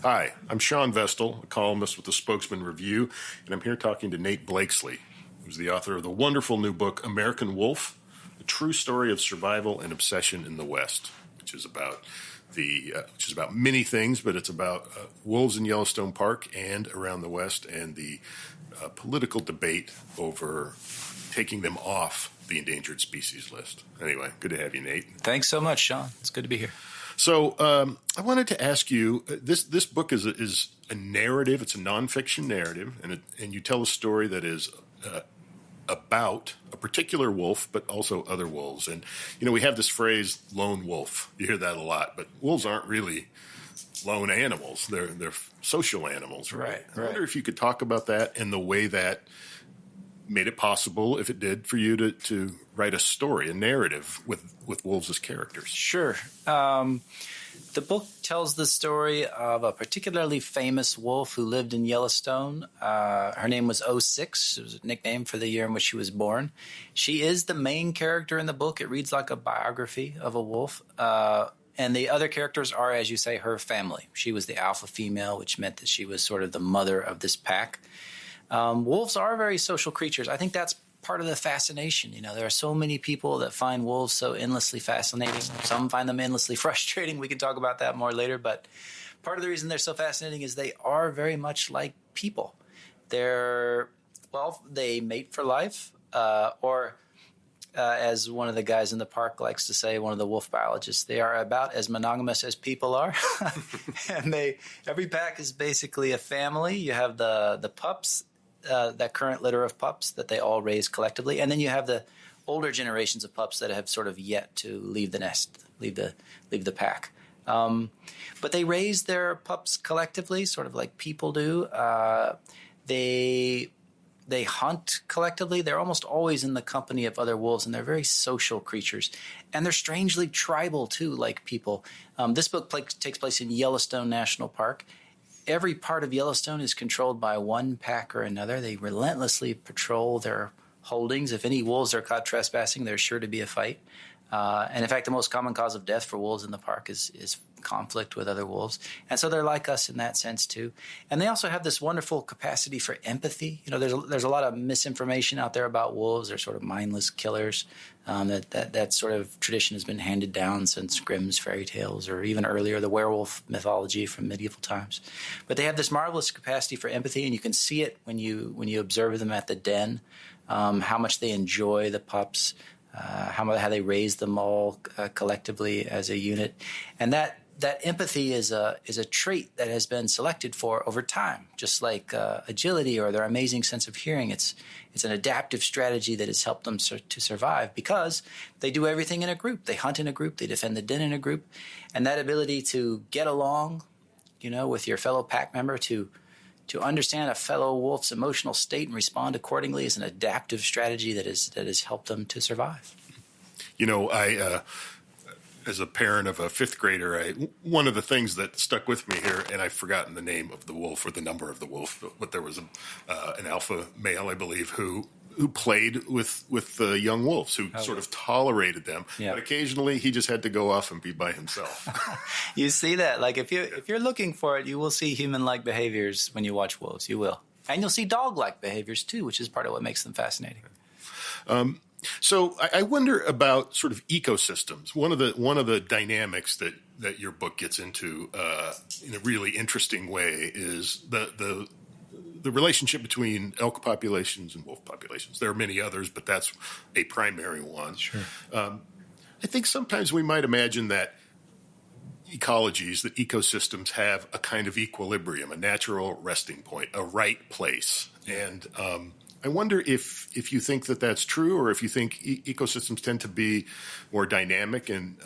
Hi, I'm Shawn Vestal, a columnist with the Spokesman-Review, and I'm here talking to Nate Blakeslee, who's the author of the wonderful new book, American Wolf, a true story of survival and obsession in the West, which is about many things, but it's about wolves in Yellowstone Park and around the West, and the political debate over taking them off the endangered species list. Anyway, good to have you, Nate. Thanks so much, Shawn. It's good to be here. So I wanted to ask you, this book is a narrative. It's a nonfiction narrative, and you tell a story that is about a particular wolf, but also other wolves. And, you know, we have this phrase, lone wolf. You hear that a lot, but wolves aren't really lone animals. They're social animals, right? I wonder if you could talk about that and the way that made it possible, if it did, for you to write a story, a narrative with wolves as characters. Sure. The book tells the story of a particularly famous wolf who lived in Yellowstone. Her name was 06. It was a nickname for the year in which she was born. She is the main character in the book. It reads like a biography of a wolf. And the other characters are, as you say, her family. She was the alpha female, which meant that she was sort of the mother of this pack. Wolves are very social creatures. I think that's part of the fascination. You know, there are so many people that find wolves so endlessly fascinating. Some find them endlessly frustrating. We can talk about that more later. But part of the reason they're so fascinating is they are very much like people. They mate for life, or as one of the guys in the park likes to say, one of the wolf biologists, they are about as monogamous as people are. And every pack is basically a family. You have the pups, that current litter of pups that they all raise collectively. And then you have the older generations of pups that have sort of yet to leave the nest, leave the pack. But they raise their pups collectively, sort of like people do. They hunt collectively. They're almost always in the company of other wolves, and they're very social creatures. And they're strangely tribal, too, like people. This book takes place in Yellowstone National Park. Every part of Yellowstone is controlled by one pack or another. They relentlessly patrol their holdings. If any wolves are caught trespassing, there's sure to be a fight. And in fact, the most common cause of death for wolves in the park is conflict with other wolves. And so they're like us in that sense, too. And they also have this wonderful capacity for empathy. You know, there's a lot of misinformation out there about wolves. They're sort of mindless killers. That sort of tradition has been handed down since Grimm's fairy tales, or even earlier, the werewolf mythology from medieval times. But they have this marvelous capacity for empathy, and you can see it when you observe them at the den, how much they enjoy the pups, how they raise them all collectively as a unit. And that empathy is a trait that has been selected for over time, just like agility or their amazing sense of hearing. It's an adaptive strategy that has helped them to survive because they do everything in a group. They hunt in a group. They defend the den in a group. And that ability to get along, you know, with your fellow pack member, to understand a fellow wolf's emotional state and respond accordingly is an adaptive strategy that has helped them to survive. You know, as a parent of a fifth grader, one of the things that stuck with me here, and I've forgotten the name of the wolf or the number of the wolf, but there was an alpha male, I believe, who played with the young wolves, who sort of tolerated them. Yeah. But occasionally he just had to go off and be by himself. You see that. Like if you're looking for it, you will see human-like behaviors when you watch wolves. You will. And you'll see dog-like behaviors too, which is part of what makes them fascinating. So I wonder about sort of ecosystems. One of the dynamics that your book gets into in a really interesting way is the relationship between elk populations and wolf populations. There are many others, but that's a primary one. Sure. I think sometimes we might imagine that ecosystems have a kind of equilibrium, a natural resting point, a right place. And I wonder if you think that that's true, or if you think ecosystems tend to be more dynamic. And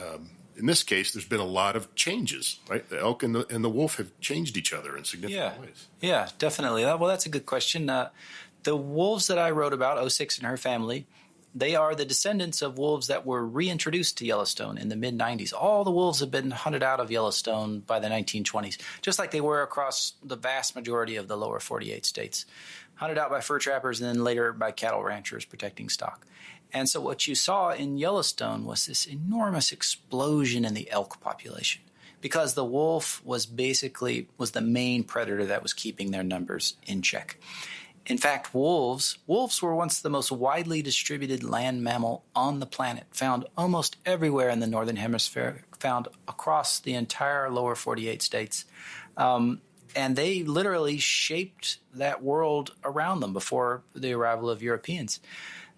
in this case, there's been a lot of changes, right? The elk and the wolf have changed each other in significant ways. Yeah, definitely. Well, that's a good question. The wolves that I wrote about, 06 and her family, they are the descendants of wolves that were reintroduced to Yellowstone in the mid-'90s. All the wolves have been hunted out of Yellowstone by the 1920s, just like they were across the vast majority of the lower 48 states. Hunted out by fur trappers and then later by cattle ranchers protecting stock. And so what you saw in Yellowstone was this enormous explosion in the elk population. because the wolf was the main predator that was keeping their numbers in check. In fact, wolves were once the most widely distributed land mammal on the planet, found almost everywhere in the northern hemisphere, found across the entire lower 48 states. And they literally shaped that world around them before the arrival of Europeans.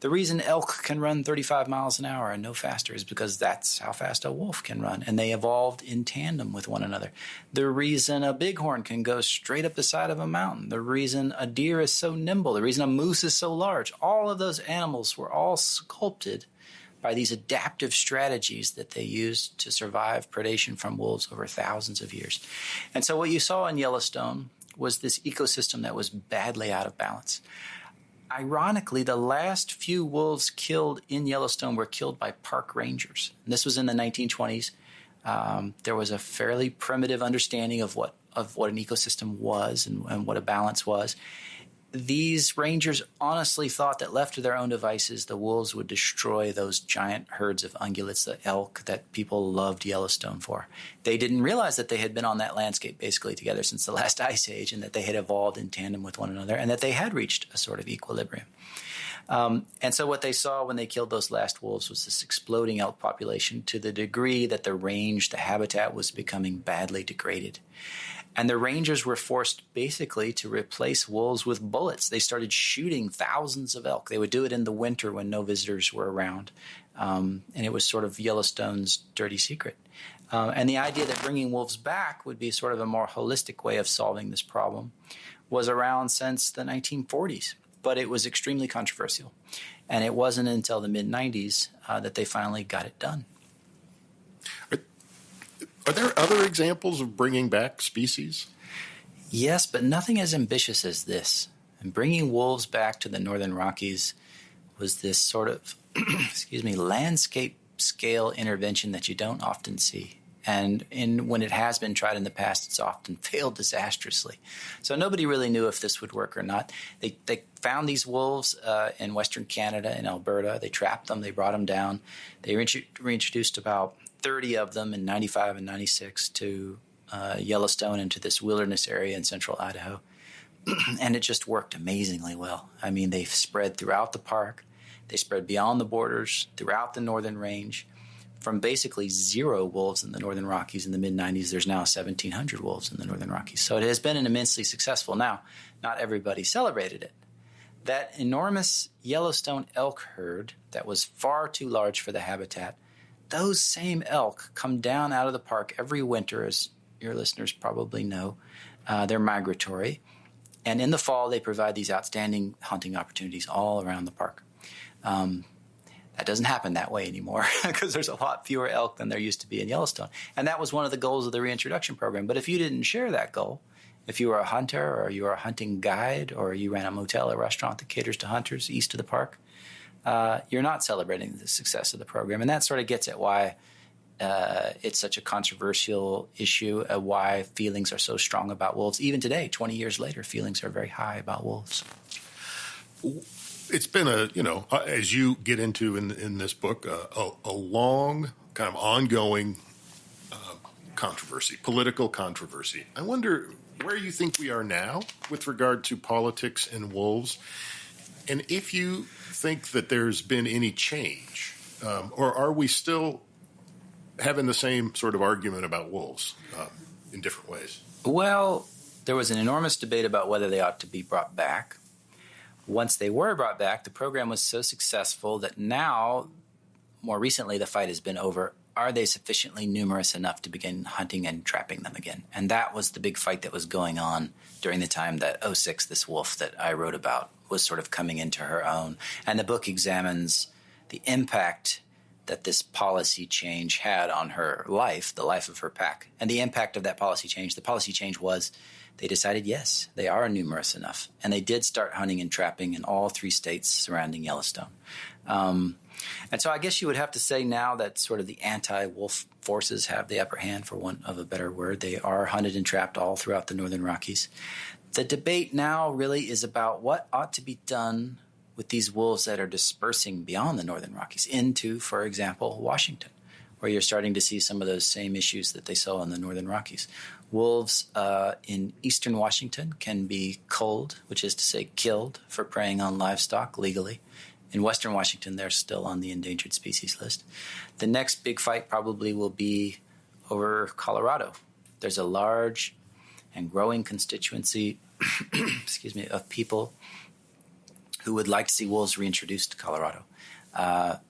The reason elk can run 35 miles an hour and no faster is because that's how fast a wolf can run, and they evolved in tandem with one another. The reason a bighorn can go straight up the side of a mountain, the reason a deer is so nimble, the reason a moose is so large, all of those animals were all sculpted by these adaptive strategies that they used to survive predation from wolves over thousands of years. And so what you saw in Yellowstone was this ecosystem that was badly out of balance. Ironically, the last few wolves killed in Yellowstone were killed by park rangers. And this was in the 1920s. There was a fairly primitive understanding of what an ecosystem was and what a balance was. These rangers honestly thought that left to their own devices, the wolves would destroy those giant herds of ungulates, the elk that people loved Yellowstone for. They didn't realize that they had been on that landscape basically together since the last ice age, and that they had evolved in tandem with one another, and that they had reached a sort of equilibrium. And so what they saw when they killed those last wolves was this exploding elk population to the degree that the range, the habitat, was becoming badly degraded. And the rangers were forced basically to replace wolves with bullets. They started shooting thousands of elk. They would do it in the winter when no visitors were around. And it was sort of Yellowstone's dirty secret. And the idea that bringing wolves back would be sort of a more holistic way of solving this problem was around since the 1940s. But it was extremely controversial. And it wasn't until the mid-90s that they finally got it done. Are there other examples of bringing back species? Yes, but nothing as ambitious as this. And bringing wolves back to the Northern Rockies was this sort of, landscape scale intervention that you don't often see. And when it has been tried in the past, it's often failed disastrously. So nobody really knew if this would work or not. They found these wolves in Western Canada, in Alberta. They trapped them. They brought them down. They reintroduced about 30 of them in 95 and 96 to Yellowstone and to this wilderness area in central Idaho. And it just worked amazingly well. I mean, they've spread throughout the park. They spread beyond the borders, throughout the northern range. From basically 0 wolves in the Northern Rockies in the mid-90s, there's now 1,700 wolves in the Northern Rockies. So it has been an immensely successful. Now, not everybody celebrated it. That enormous Yellowstone elk herd that was far too large for the habitat, those same elk come down out of the park every winter, as your listeners probably know. They're migratory. And in the fall, they provide these outstanding hunting opportunities all around the park. That doesn't happen that way anymore because there's a lot fewer elk than there used to be in Yellowstone. And that was one of the goals of the reintroduction program. But if you didn't share that goal, if you were a hunter or you were a hunting guide or you ran a motel or restaurant that caters to hunters east of the park, you're not celebrating the success of the program. And that sort of gets at why it's such a controversial issue, why feelings are so strong about wolves. Even today, 20 years later, feelings are very high about wolves. It's been as you get into in this book, a long kind of ongoing controversy, political controversy. I wonder where you think we are now with regard to politics and wolves, and if you think that there's been any change, or are we still having the same sort of argument about wolves in different ways? Well, there was an enormous debate about whether they ought to be brought back. Once they were brought back, the program was so successful that now, more recently, the fight has been over, are they sufficiently numerous enough to begin hunting and trapping them again? And that was the big fight that was going on during the time that 06, this wolf that I wrote about, was sort of coming into her own. And the book examines the impact that this policy change had on her life, the life of her pack. And the impact of that policy change, the policy change was they decided, yes, they are numerous enough. And they did start hunting and trapping in all 3 states surrounding Yellowstone. And so I guess you would have to say now that sort of the anti-wolf forces have the upper hand, for want of a better word. They are hunted and trapped all throughout the Northern Rockies. The debate now really is about what ought to be done with these wolves that are dispersing beyond the Northern Rockies into, for example, Washington. where you're starting to see some of those same issues that they saw in the Northern Rockies. Wolves in eastern Washington can be culled, which is to say killed, for preying on livestock legally. In western Washington, they're still on the endangered species list. The next big fight probably will be over Colorado. There's a large and growing constituency of people who would like to see wolves reintroduced to Colorado.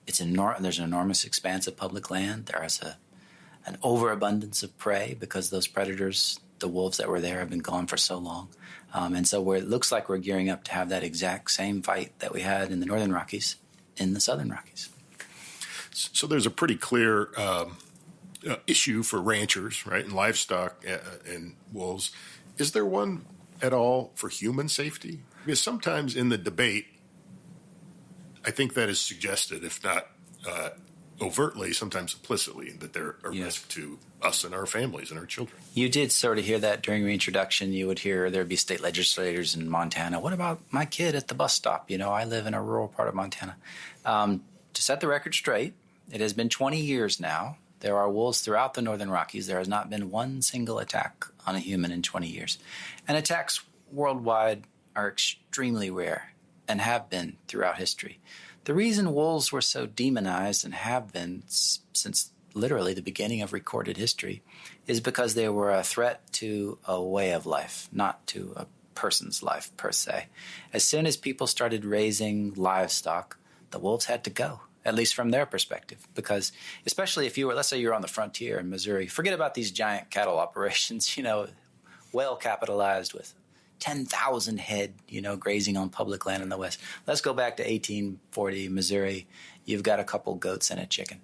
There's an enormous expanse of public land. There is an overabundance of prey because those predators, the wolves that were there, have been gone for so long. And so it looks like we're gearing up to have that exact same fight that we had in the Northern Rockies in the Southern Rockies. So there's a pretty clear issue for ranchers, right, and livestock and wolves. Is there one at all for human safety? Because sometimes in the debate, I think that is suggested, if not overtly, sometimes implicitly, that they're a risk to us and our families and our children. You did sort of hear that during reintroduction. You would hear there'd be state legislators in Montana. What about my kid at the bus stop? I live in a rural part of Montana. To set the record straight, it has been 20 years now. There are wolves throughout the Northern Rockies. There has not been one single attack on a human in 20 years. And attacks worldwide are extremely rare and have been throughout history. The reason wolves were so demonized and have been since literally the beginning of recorded history is because they were a threat to a way of life, not to a person's life per se. As soon as people started raising livestock, the wolves had to go, at least from their perspective, because especially if you were, let's say you're on the frontier in Missouri, forget about these giant cattle operations, well capitalized with 10,000 head, grazing on public land in the West. Let's go back to 1840 Missouri. You've got a couple goats and a chicken.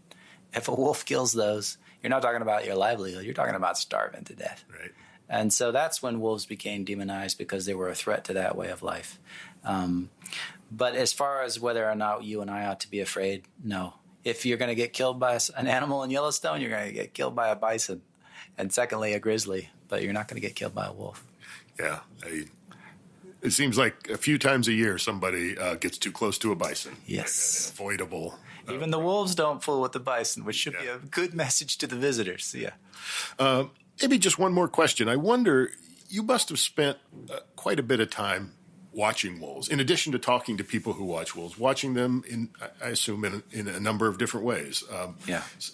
If a wolf kills those, you're not talking about your livelihood. You're talking about starving to death. Right. And so that's when wolves became demonized, because they were a threat to that way of life. But as far as whether or not you and I ought to be afraid, no. If you're going to get killed by an animal in Yellowstone, you're going to get killed by a bison, and secondly, a grizzly. But you're not going to get killed by a wolf. Yeah. It seems like a few times a year somebody gets too close to a bison. Yes. Avoidable. Even the wolves don't fool with the bison, which should be a good message to the visitors. Yeah. Maybe just one more question. I wonder, you must have spent quite a bit of time watching wolves, in addition to talking to people who watch wolves, watching them, I assume, in a number of different ways,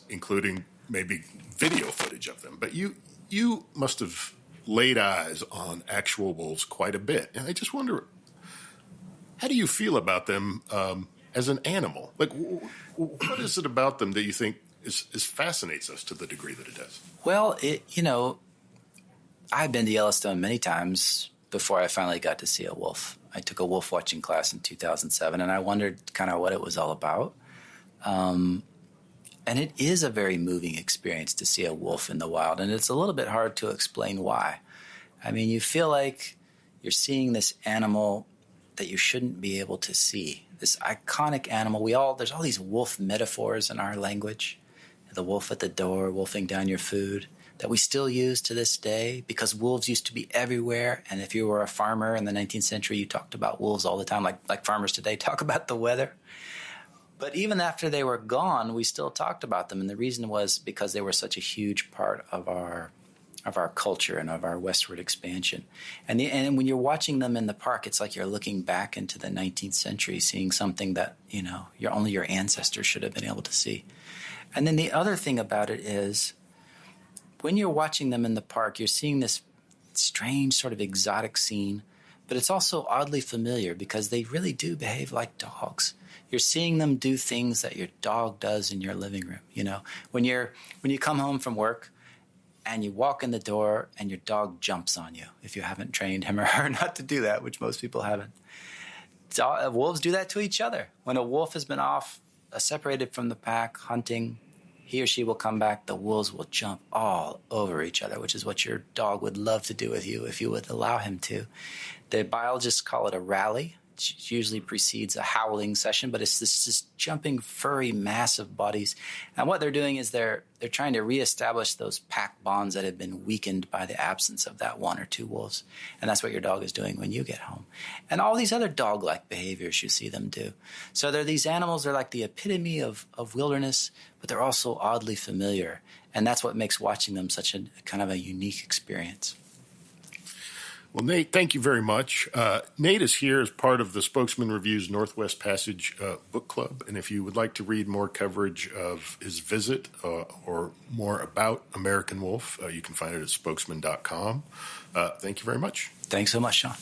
including maybe video footage of them. But you must have laid eyes on actual wolves quite a bit. And I just wonder, how do you feel about them as an animal? Like, what is it about them that you think is fascinates us to the degree that it does? Well, I've been to Yellowstone many times before I finally got to see a wolf. I took a wolf watching class in 2007, and I wondered kind of what it was all about. And it is a very moving experience to see a wolf in the wild, and it's a little bit hard to explain why. I mean, you feel like you're seeing this animal that you shouldn't be able to see, this iconic animal. There's all these wolf metaphors in our language. The wolf at the door, wolfing down your food, that we still use to this day, because wolves used to be everywhere. And if you were a farmer in the 19th century, you talked about wolves all the time, like farmers today talk about the weather. But even after they were gone, we still talked about them. And the reason was because they were such a huge part of our culture and of our westward expansion. And when you're watching them in the park, it's like you're looking back into the 19th century, seeing something that, only your ancestors should have been able to see. And then the other thing about it is, when you're watching them in the park, you're seeing this strange sort of exotic scene, but it's also oddly familiar because they really do behave like dogs. You're seeing them do things that your dog does in your living room. When you come home from work and you walk in the door and your dog jumps on you, if you haven't trained him or her not to do that, which most people haven't. Wolves do that to each other. When a wolf has been off, separated from the pack, hunting, he or she will come back, the wolves will jump all over each other, which is what your dog would love to do with you if you would allow him to. The biologists call it a rally. usually precedes a howling session, but it's this jumping, furry, massive bodies. And what they're doing is they're trying to reestablish those pack bonds that have been weakened by the absence of that one or two wolves. And that's what your dog is doing when you get home. And all these other dog-like behaviors you see them do. So they're these animals, they're like the epitome of wilderness, but they're also oddly familiar. And that's what makes watching them such a kind of a unique experience. Well, Nate, thank you very much. Nate is here as part of the Spokesman-Review's Northwest Passage book club. And if you would like to read more coverage of his visit or more about American Wolf, you can find it at spokesman.com. Thank you very much. Thanks so much, Shawn.